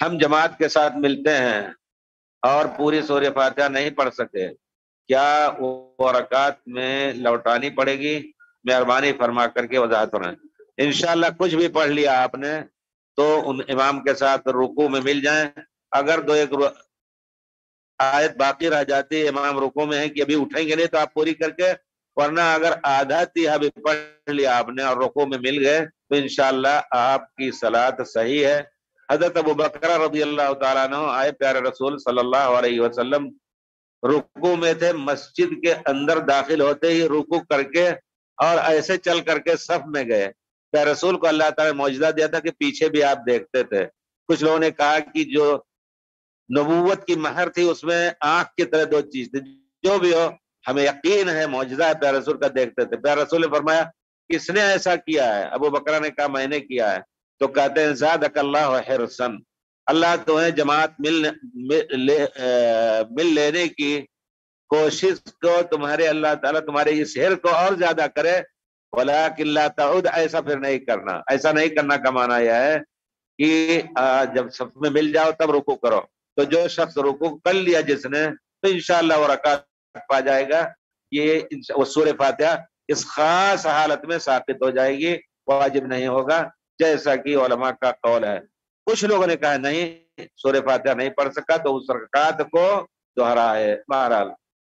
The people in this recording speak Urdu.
ہم جماعت کے ساتھ ملتے ہیں اور پوری سورہ فاتحہ نہیں پڑھ سکے، کیا وہ رکعت میں لوٹانی پڑے گی؟ مہربانی فرما کر کے وضاحت فرمائیں۔ انشاءاللہ کچھ بھی پڑھ لیا آپ نے تو ان امام کے ساتھ رکوع میں مل جائیں۔ اگر دو ایک آیت باقی رہ جاتی ہے، امام رکوع میں ہے کہ ابھی اٹھیں گے نہیں، تو آپ پوری کر کے، ورنہ اگر آدھا تیہا بھی پڑھ لیا آپ نے اور رکوع میں مل گئے تو انشاءاللہ آپ کی صلاۃ صحیح ہے۔ حضرت ابو بکر رضی اللہ تعالیٰ عنہ آئے پیارے رسول صلی اللہ علیہ وسلم رکوع میں تھے، مسجد کے اندر داخل ہوتے ہی رکوع کر کے اور ایسے چل کر کے صف میں گئے۔ پیارے رسول کو اللہ تعالیٰ نے معجزہ دیا تھا کہ پیچھے بھی آپ دیکھتے تھے۔ کچھ لوگوں نے کہا کہ جو نبوت کی مہر تھی اس میں آنکھ کی طرح دو چیز تھی، جو بھی ہو ہمیں یقین ہے معجزہ ہے، پیارے رسول کا دیکھتے تھے۔ پیارے رسول نے فرمایا کس نے ایسا کیا ہے؟ ابو بکر نے کہا میں نے کیا ہے۔ تو کہتے ہیں زادک اللہ حرصاً، اللہ تمہیں جماعت مل لینے کی کوشش کو تمہارے اللہ تعالیٰ تمہارے اس حرص کو اور زیادہ کرے، ولیکن لا تعود، ایسا پھر نہیں کرنا۔ ایسا نہیں کرنا کا معنی یہ ہے کہ جب صف میں مل جاؤ تب رکوع کرو۔ تو جو شخص رکوع کر لیا جس نے تو انشاءاللہ وہ رکعت پا جائے گا۔ یہ وہ سورہ فاتحہ اس خاص حالت میں ساقط ہو جائے گی، واجب نہیں ہوگا، جیسا کہ علماء کا قول ہے۔ کچھ لوگوں نے کہا نہیں سورہ فاتحہ نہیں پڑھ سکا تو اس رکعت کو دوہرا ہے۔ بہرحال